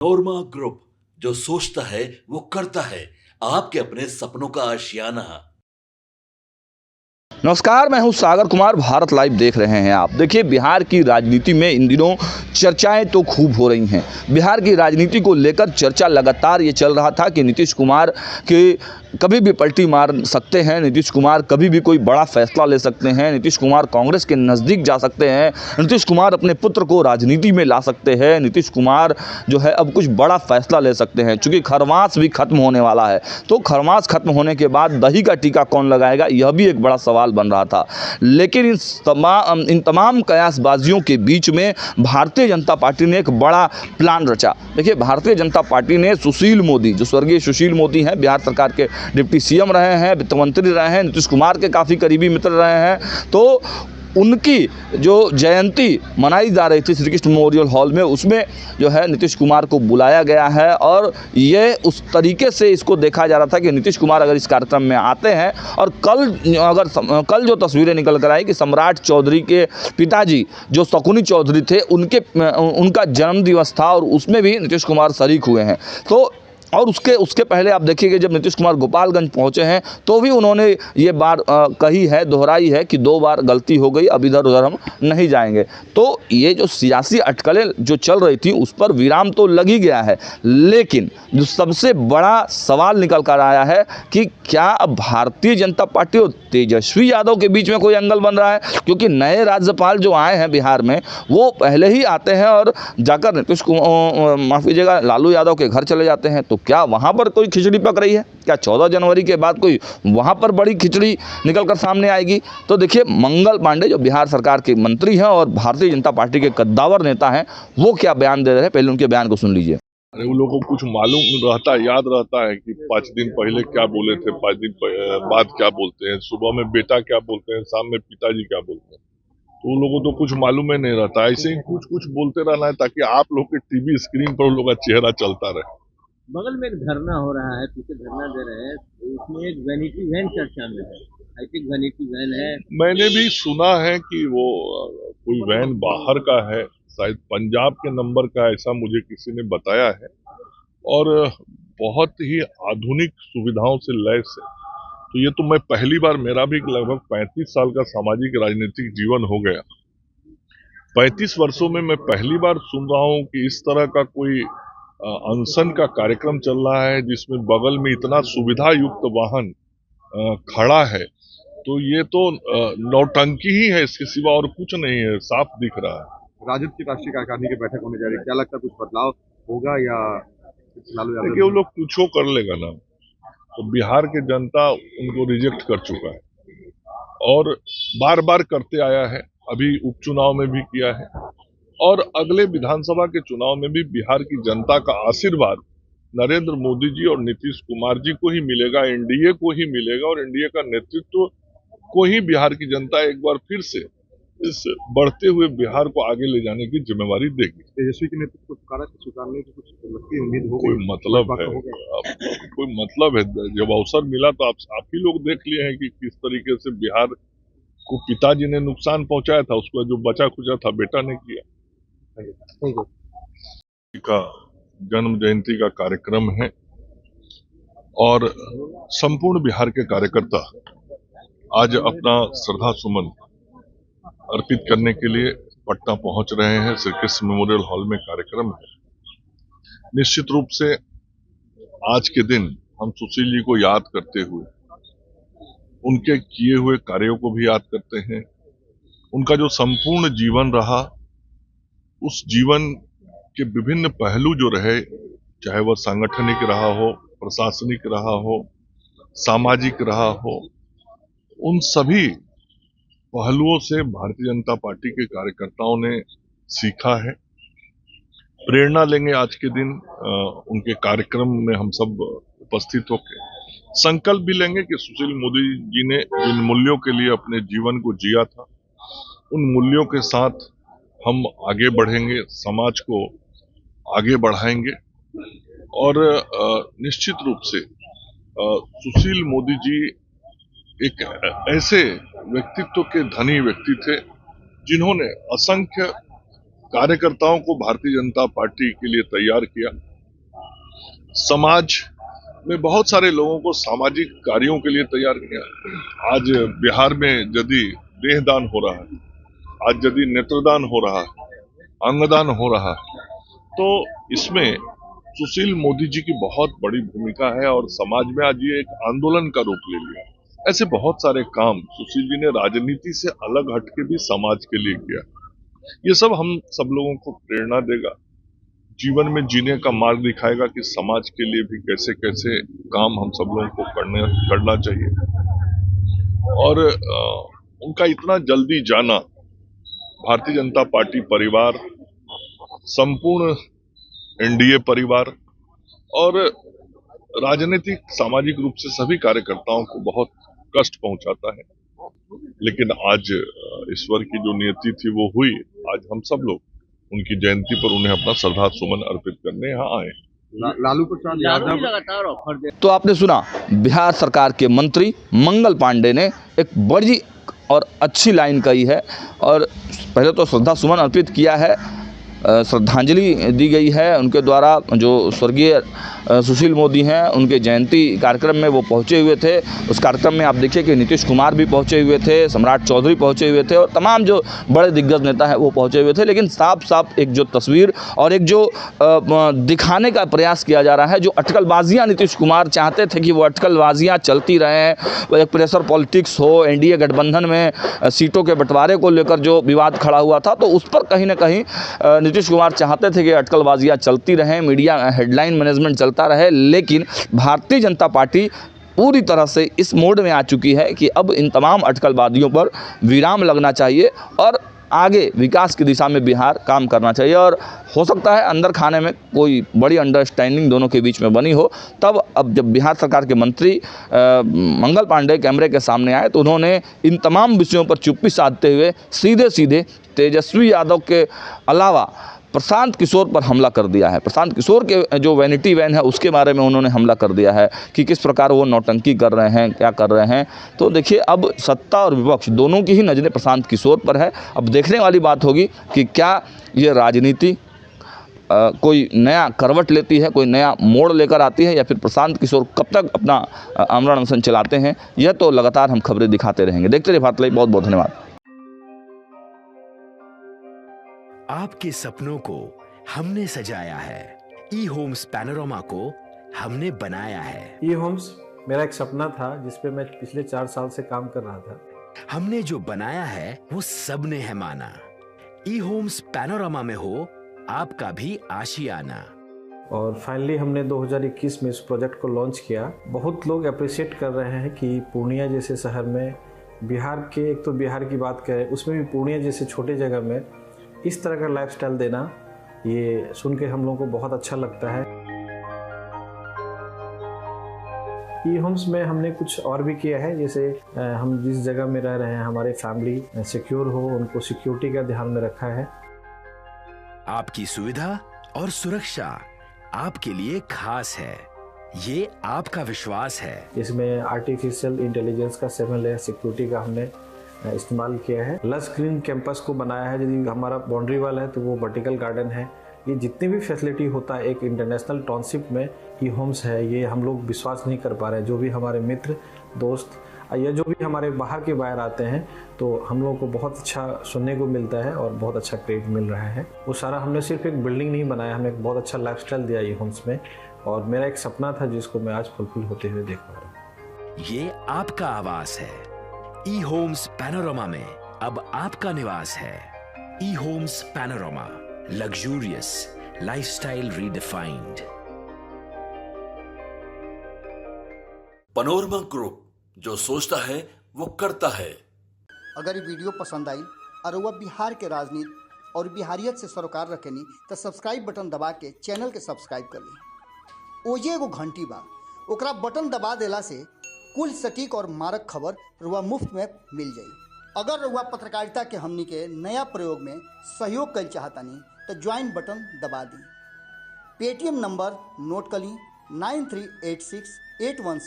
नोरमा group, जो सोचता है वो करता है। आपके अपने सपनों का आशियाना। नमस्कार, मैं हूं सागर कुमार। भारत लाइव देख रहे हैं आप। देखिए, बिहार की राजनीति में इन दिनों चर्चाएं तो खूब हो रही हैं। बिहार की राजनीति को लेकर चर्चा लगातार ये चल रहा था कि नीतीश कुमार के कभी भी पलटी मार सकते हैं, नीतीश कुमार कभी भी कोई बड़ा फैसला ले सकते हैं, नीतीश कुमार कांग्रेस के नज़दीक जा सकते हैं, नीतीश कुमार अपने पुत्र को राजनीति में ला सकते हैं, नीतीश कुमार जो है अब कुछ बड़ा फैसला ले सकते हैं। चूँकि खरमास भी खत्म होने वाला है, तो खरमास खत्म होने के बाद दही का टीका कौन लगाएगा, यह भी एक बड़ा सवाल बन रहा था। लेकिन इन तमाम कयासबाजियों के बीच में भारतीय जनता पार्टी ने एक बड़ा प्लान रचा। देखिए, भारतीय जनता पार्टी ने सुशील मोदी, जो स्वर्गीय सुशील मोदी हैं, बिहार सरकार के डिप्टी सीएम रहे हैं, वित्त मंत्री रहे हैं, नीतीश कुमार के काफ़ी करीबी मित्र रहे हैं, तो उनकी जो जयंती मनाई जा रही थी श्री कृष्ण मेमोरियल हॉल में, उसमें जो है नीतीश कुमार को बुलाया गया है। और ये उस तरीके से इसको देखा जा रहा था कि नीतीश कुमार अगर इस कार्यक्रम में आते हैं, और कल जो तस्वीरें निकल कर आई कि सम्राट चौधरी के पिताजी जो शकुनी चौधरी थे, उनका जन्म दिवस था और उसमें भी नीतीश कुमार शरीक हुए हैं। तो और उसके पहले आप देखिए कि जब नीतीश कुमार गोपालगंज पहुंचे हैं, तो भी उन्होंने ये बात कही है, दोहराई है कि 2 बार गलती हो गई, अब इधर उधर हम नहीं जाएंगे। तो ये जो सियासी अटकलें जो चल रही थी, उस पर विराम तो लग ही गया है। लेकिन जो सबसे बड़ा सवाल निकल कर आया है कि क्या अब भारतीय जनता पार्टी और तेजस्वी यादव के बीच में कोई एंगल बन रहा है? क्योंकि नए राज्यपाल जो आए हैं बिहार में, वो पहले ही आते हैं और जाकर नीतीश कुमार, माफ़ कीजिएगा, लालू यादव के घर चले जाते हैं। तो क्या वहाँ पर कोई खिचड़ी पक रही है? क्या 14 जनवरी के बाद कोई वहाँ पर बड़ी खिचड़ी निकल कर सामने आएगी? तो देखिए, मंगल पांडे जो बिहार सरकार के मंत्री हैं और भारतीय जनता पार्टी के कद्दावर नेता हैं, वो क्या बयान दे रहे हैं, पहले उनके बयान को सुन लीजिए। अरे, उन लोगों को कुछ मालूम रहता है, याद रहता है कि 5 दिन पहले क्या बोले थे, 5 दिन बाद क्या बोलते हैं, सुबह में बेटा क्या बोलते हैं, शाम में पिताजी क्या बोलते हैं। तो उन लोगों को कुछ मालूम ही नहीं रहता। ऐसे ही कुछ कुछ बोलते रहना है ताकि आप लोग के टीवी स्क्रीन पर उन लोग का चेहरा चलता रहे। बगल में एक धरना हो रहा है, पीछे धरना दे रहे हैं, तो उसमें एक वैनिटी वैन चर्चा में है। आई थिंक वैनिटी वैन है। मैंने भी सुना है कि वो कोई वैन बाहर का है, शायद पंजाब के नंबर का, ऐसा मुझे किसी ने बताया है। और बहुत ही आधुनिक सुविधाओं से लैस है। तो ये तो मैं पहली बार, मेरा भी लगभग 35 साल का सामाजिक राजनीतिक जीवन हो गया, 35 वर्षों में मैं पहली बार सुन रहा हूँ कि इस तरह का कोई अनशन का कार्यक्रम चल रहा है जिसमें बगल में इतना सुविधा युक्त वाहन खड़ा है। तो ये तो नौटंकी ही है, इसके सिवा और कुछ नहीं है, साफ दिख रहा है। राजद की राष्ट्रीय कार्यकारिणी की बैठक होने जा रही है, क्या लगता है कुछ बदलाव होगा या लालू यादव? देखिए, वो लोग कुछ कर लेगा ना, तो बिहार के जनता उनको रिजेक्ट कर चुका है और बार बार करते आया है। अभी उपचुनाव में भी किया है और अगले विधानसभा के चुनाव में भी बिहार की जनता का आशीर्वाद नरेंद्र मोदी जी और नीतीश कुमार जी को ही मिलेगा, एनडीए को ही मिलेगा और एनडीए का नेतृत्व को ही बिहार की जनता एक बार फिर से इस बढ़ते हुए बिहार को आगे ले जाने की जिम्मेवारी देगी। तेजस्वी के नेतृत्व को स्वीकारने की कुछ लगती उम्मीद हो कोई मतलब है? कोई मतलब है? जब अवसर मिला तो आप ही लोग देख लिए हैं कि किस तरीके से बिहार को पिताजी ने नुकसान पहुंचाया था, उसको जो बचा खुचा था बेटा ने किया। का जन्म जयंती का कार्यक्रम है और संपूर्ण बिहार के कार्यकर्ता आज अपना श्रद्धा सुमन अर्पित करने के लिए पटना पहुंच रहे हैं। श्री कृष्ण मेमोरियल हॉल में कार्यक्रम है। निश्चित रूप से आज के दिन हम सुशील जी को याद करते हुए उनके किए हुए कार्यों को भी याद करते हैं। उनका जो संपूर्ण जीवन रहा, उस जीवन के विभिन्न पहलू जो रहे, चाहे वह सांगठनिक रहा हो, प्रशासनिक रहा हो, सामाजिक रहा हो, उन सभी पहलुओं से भारतीय जनता पार्टी के कार्यकर्ताओं ने सीखा है। प्रेरणा लेंगे आज के दिन उनके कार्यक्रम में हम सब उपस्थित होकर। संकल्प भी लेंगे कि सुशील मोदी जी ने जिन मूल्यों के लिए अपने जीवन को जिया था, उन मूल्यों के साथ हम आगे बढ़ेंगे, समाज को आगे बढ़ाएंगे। और निश्चित रूप से सुशील मोदी जी एक ऐसे व्यक्तित्व के धनी व्यक्ति थे जिन्होंने असंख्य कार्यकर्ताओं को भारतीय जनता पार्टी के लिए तैयार किया। समाज में बहुत सारे लोगों को सामाजिक कार्यों के लिए तैयार किया। आज बिहार में यदि देहदान हो रहा है, आज यदि नेत्रदान हो रहा है, अंगदान हो रहा है, तो इसमें सुशील मोदी जी की बहुत बड़ी भूमिका है और समाज में आज ये एक आंदोलन का रूप ले लिया। ऐसे बहुत सारे काम सुशील जी ने राजनीति से अलग हटके भी समाज के लिए किया। ये सब हम सब लोगों को प्रेरणा देगा, जीवन में जीने का मार्ग दिखाएगा कि समाज के लिए भी कैसे कैसे काम हम सब लोगों को करना चाहिए। और उनका इतना जल्दी जाना भारतीय जनता पार्टी परिवार, संपूर्ण एनडीए परिवार और राजनीतिक सामाजिक रूप से सभी कार्यकर्ताओं को बहुत कष्ट पहुंचाता है। लेकिन आज ईश्वर की जो नियति थी वो हुई। आज हम सब लोग उनकी जयंती पर उन्हें अपना श्रद्धा सुमन अर्पित करने यहाँ आए। लालू प्रसाद यादव लगातार ऑफर दे। तो आपने सुना बिहार सरकार के मंत्री मंगल पांडे ने एक बड़ी और अच्छी लाइन कही है और पहले तो श्रद्धा सुमन अर्पित किया है, श्रद्धांजलि दी गई है उनके द्वारा। जो स्वर्गीय सुशील मोदी हैं उनके जयंती कार्यक्रम में वो पहुंचे हुए थे। उस कार्यक्रम में आप देखिए कि नीतीश कुमार भी पहुंचे हुए थे, सम्राट चौधरी पहुंचे हुए थे और तमाम जो बड़े दिग्गज नेता हैं वो पहुंचे हुए थे। लेकिन साफ साफ एक जो तस्वीर और एक जो दिखाने का प्रयास किया जा रहा है, जो अटकलबाजियाँ नीतीश कुमार चाहते थे कि वो अटकलबाजियाँ चलती रहें, एक प्रेशर पॉलिटिक्स हो, एनडीए गठबंधन में सीटों के बंटवारे को लेकर जो विवाद खड़ा हुआ था, तो उस पर कहीं ना कहीं नीतीश कुमार चाहते थे कि अटकलबाजियाँ चलती रहें, मीडिया हेडलाइन मैनेजमेंट चलता रहे। लेकिन भारतीय जनता पार्टी पूरी तरह से इस मोड में आ चुकी है कि अब इन तमाम अटकलबाजियों पर विराम लगना चाहिए और आगे विकास की दिशा में बिहार काम करना चाहिए। और हो सकता है अंदर खाने में कोई बड़ी अंडरस्टैंडिंग दोनों के बीच में बनी हो। तब अब जब बिहार सरकार के मंत्री मंगल पांडे कैमरे के सामने आए तो उन्होंने इन तमाम विषयों पर चुप्पी साधते हुए सीधे सीधे तेजस्वी यादव के अलावा प्रशांत किशोर पर हमला कर दिया है। प्रशांत किशोर के जो वैनिटी वैन है उसके बारे में उन्होंने हमला कर दिया है कि किस प्रकार वो नौटंकी कर रहे हैं, क्या कर रहे हैं। तो देखिए अब सत्ता और विपक्ष दोनों की ही नज़रें प्रशांत किशोर पर है। अब देखने वाली बात होगी कि क्या ये राजनीति कोई नया करवट लेती है, कोई नया मोड़ लेकर आती है, या फिर प्रशांत किशोर कब तक अपना आमरण अनशन चलाते हैं। यह तो लगातार हम खबरें दिखाते रहेंगे। देखते रहिए भारत लाइव। बहुत बहुत धन्यवाद। आपके सपनों को हमने सजाया है, ई होम्स पैनोरमा को हमने बनाया है। ई होम्स मेरा एक सपना था जिस पे मैं पिछले 4 साल से काम कर रहा था। हमने जो बनाया है वो सबने है माना। ई होम्स पैनोरमा में हो आपका भी आशियाना। और फाइनली हमने 2021 में इस प्रोजेक्ट को लॉन्च किया। बहुत लोग अप्रिशिएट कर रहे हैं कि पूर्णिया जैसे शहर में, बिहार के, एक तो बिहार की बात करें उसमें भी पूर्णिया जैसे छोटे जगह में इस तरह का लाइफस्टाइल देना, ये सुन के हम लोगों को बहुत अच्छा लगता है। ई होम्स में हमने कुछ और भी किया है, जैसे हम जिस जगह में रह रहे हैं हमारे फैमिली सिक्योर हो, उनको सिक्योरिटी का ध्यान में रखा है। आपकी सुविधा और सुरक्षा आपके लिए खास है, ये आपका विश्वास है। इसमें आर्टिफिशियल इंटेलिजेंस का 7 लेयर सिक्योरिटी का हमने इस्तेमाल किया है। लस ग्रीन कैंपस को बनाया है। यदि हमारा बाउंड्री वाल है तो वो वर्टिकल गार्डन है। ये जितनी भी फैसिलिटी होता है एक इंटरनेशनल टाउनशिप में ई होम्स है, ये हम लोग विश्वास नहीं कर पा रहे हैं। जो भी हमारे मित्र दोस्त या जो भी हमारे बाहर के बाहर आते हैं तो हम लोगों को बहुत अच्छा सुनने को मिलता है और बहुत अच्छा क्रेडिट मिल रहा है। वो सारा हमने सिर्फ एक बिल्डिंग नहीं बनाया, हमें एक बहुत अच्छा लाइफस्टाइल दिया ई होम्स में, और मेरा एक सपना था जिसको मैं आज फुलफिल होते हुए देख पा रहा हूँ। ये आपका आवास है। ई होम्स पैनोरमा में अब आपका निवास है। E homes Panorama, luxurious lifestyle redefined. Panorama group, जो सोचता है वो करता है। अगर ये वीडियो पसंद आई और वह बिहार के राजनीति और बिहारियत से सरोकार रखेनी तो सब्सक्राइब बटन दबा के चैनल के सब्सक्राइब कर ली। ओजे एगो घंटी बा, ओकरा बटन दबा देला से कुल सटीक और मारक खबर रुआ मुफ्त में मिल जाई। अगर रुआ पत्रकारिता के हमनी के नया प्रयोग में सहयोग कर चाहतानी तो ज्वाइन बटन दबा दी। पेटीएम नंबर नोट कर ली 938681